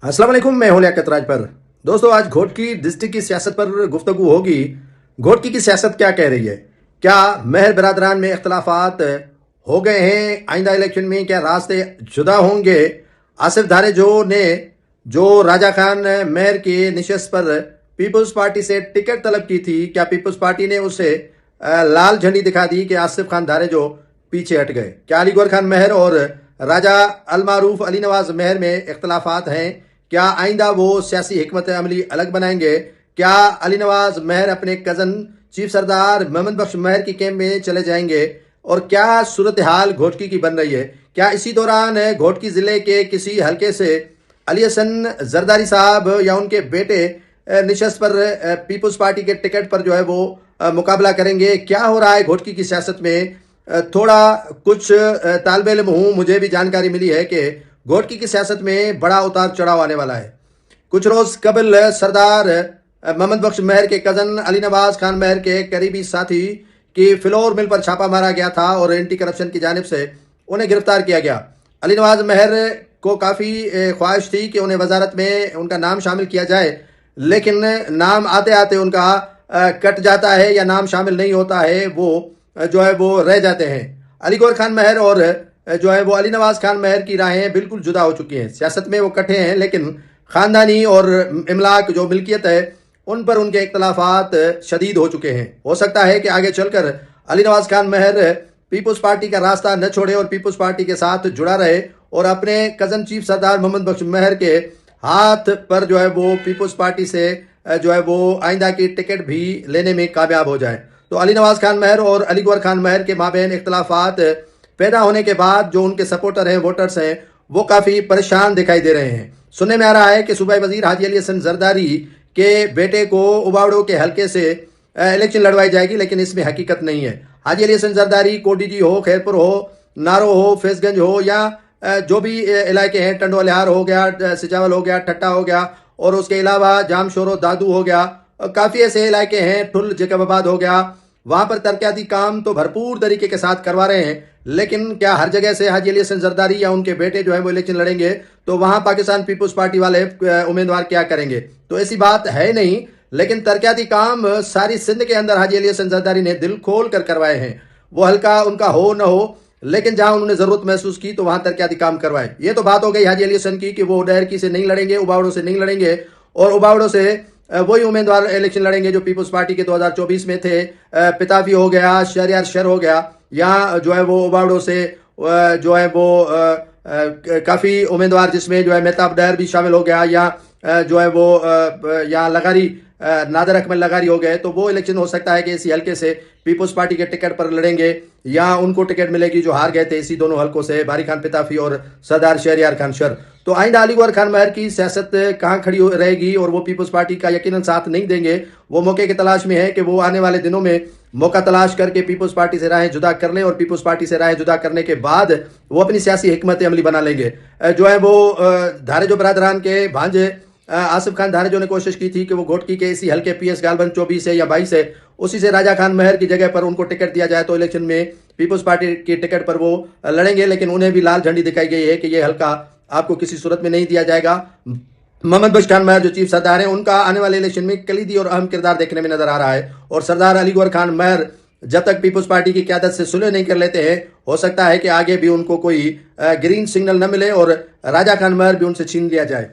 अस्सलाम वालेकुम, मैं हूं लियाकत राजपर। दोस्तों, आज घोटकी डिस्ट्रिक्ट की सियासत पर गुफ्तगू होगी। घोटकी की सियासत क्या कह रही है? क्या महर बरादरान में इख्तलाफात हो गए हैं? आइंदा इलेक्शन में क्या रास्ते जुदा होंगे? आसिफ धारेजो ने जो राजा खान महर की निशस्त पर पीपल्स पार्टी से टिकट तलब की थी, क्या पीपल्स पार्टी ने उसे लाल झंडी दिखा दी कि आसिफ खान धारेजो पीछे हट गए? क्या अली गौहर खान महर और राजा अलमारूफ अली नवाज महर में इख्तलाफात हैं? क्या आइंदा वो सियासी हिकमत अमली अलग बनाएंगे? क्या अली नवाज महर अपने कजन चीफ सरदार मोहम्मद बख्श महर की कैंप में चले जाएंगे? और क्या सूरत हाल घोटकी की बन रही है? क्या इसी दौरान घोटकी जिले के किसी हलके से अली हसन जरदारी साहब या उनके बेटे निशस्त पर पीपल्स पार्टी के टिकट पर जो है वो मुकाबला करेंगे? क्या हो रहा है घोटकी की सियासत में? थोड़ा कुछ तालिब इल्म हूँ, मुझे भी जानकारी मिली है कि घोटकी की सियासत में बड़ा उतार चढ़ाव आने वाला है। कुछ रोज कबल सरदार मोहम्मद बख्श महर के कजन अली नवाज खान महर के करीबी साथी की फ्लोर मिल पर छापा मारा गया था और एंटी करप्शन की जानिब से उन्हें गिरफ्तार किया गया। अली नवाज महर को काफ़ी ख्वाहिश थी कि उन्हें वजारत में उनका नाम शामिल किया जाए, लेकिन नाम आते आते उनका कट जाता है या नाम शामिल नहीं होता है, वो जो है वो रह जाते हैं। अली गौहर खान महर और जो है वो अली नवाज खान महर की राहें बिल्कुल जुदा हो चुकी हैं। सियासत में वो इकट्ठे हैं, लेकिन ख़ानदानी और इमलाक जो मिल्कियत है उन पर उनके इख्तलाफात शदीद हो चुके हैं। हो सकता है कि आगे चलकर अली नवाज खान महर पीपल्स पार्टी का रास्ता न छोड़े और पीपल्स पार्टी के साथ जुड़ा रहे और अपने कज़न चीफ सरदार मोहम्मद बख्श महर के हाथ पर जो है वो पीपल्स पार्टी से जो है वो आइंदा की टिकट भी लेने में कामयाब हो जाए। तो अली नवाज खान महर और अली गौहर खान महर के माबैन इख्तलाफात पैदा होने के बाद जो उनके सपोर्टर हैं, वोटर्स हैं, वो काफ़ी परेशान दिखाई दे रहे हैं। सुनने में आ रहा है कि सूबाई वजीर हाजी अली हसन जरदारी के बेटे को उबावड़ो के हल्के से इलेक्शन लड़वाई जाएगी, लेकिन इसमें हकीकत नहीं है। हाजी अली हसन जरदारी कोडीजी हो, खैरपुर हो, नारो हो, फैजगंज हो या जो भी इलाके हैं, टंडोलिहार हो गया, सिजावल हो गया, ठट्टा हो गया और उसके अलावा जामशोरो दादू हो गया, काफ़ी ऐसे इलाके हैं, ठुल जैकबाबाद हो गया, वहां पर तरक्याती काम तो भरपूर तरीके के साथ करवा रहे हैं। लेकिन क्या हर जगह से हाजी अली हसन जरदारी या उनके बेटे जो है वो इलेक्शन लड़ेंगे? तो वहां पाकिस्तान पीपल्स पार्टी वाले उम्मीदवार क्या करेंगे? तो ऐसी बात है नहीं, लेकिन तरक्याती काम सारी सिंध के अंदर हाजी अली हसन जरदारी ने दिल खोल कर करवाए हैं। वो हल्का उनका हो न हो, लेकिन जहां उन्होंने जरूरत महसूस की तो वहां तरक्याती काम करवाए। ये तो बात हो गई हाजी अली हसन की कि वो डहरकी से नहीं लड़ेंगे, उबावड़ो से नहीं लड़ेंगे और उबावड़ो से वही उम्मीदवार इलेक्शन लड़ेंगे जो पीपल्स पार्टी के 2024 में थे। पिताफी हो गया, शहरियार शर हो गया, यहाँ जो है वो उबावड़ो से जो है वो काफ़ी उम्मीदवार जिसमें जो है मेहताब डहर भी शामिल हो गया, या जो है वो यहाँ लगारी नादर अकमल लगारी हो गए। तो वो इलेक्शन हो सकता है कि इसी हल्के से पीपल्स पार्टी के टिकट पर लड़ेंगे या उनको टिकट मिलेगी जो हार गए थे इसी दोनों हल्कों से, बारी खान पिताफी और सरदार शहरियार खान शर। तो आइंदा अली गौहर खान महर की सियासत कहाँ खड़ी रहेगी और वो पीपल्स पार्टी का यकीनन साथ नहीं देंगे। वो मौके की तलाश में है कि वो आने वाले दिनों में मौका तलाश करके पीपल्स पार्टी से राहें जुदा कर लें और पीपल्स पार्टी से राहें जुदा करने के बाद वो अपनी सियासी हिकमत अमली बना लेंगे। जो है वो धारेजो बरादरान के भांजे आसिफ खान धारेजो ने कोशिश की थी कि वो घोटकी के इसी हल्के PS गालबन 24 है या 22 है, उसी से राजा खान महर की जगह पर उनको टिकट दिया जाए तो इलेक्शन में पीपल्स पार्टी की टिकट पर वो लड़ेंगे। लेकिन उन्हें भी लाल झंडी दिखाई गई है कि ये हल्का आपको किसी सूरत में नहीं दिया जाएगा। मोहम्मद बख्श खान महर जो चीफ सरदार हैं, उनका आने वाले इलेक्शन में कलीदी और अहम किरदार देखने में नजर आ रहा है। और सरदार अली गौहर खान महर जब तक पीपल्स पार्टी की क़यादत से सुलह नहीं कर लेते हैं, हो सकता है कि आगे भी उनको कोई ग्रीन सिग्नल न मिले और राजा खान महर भी उनसे छीन लिया जाए।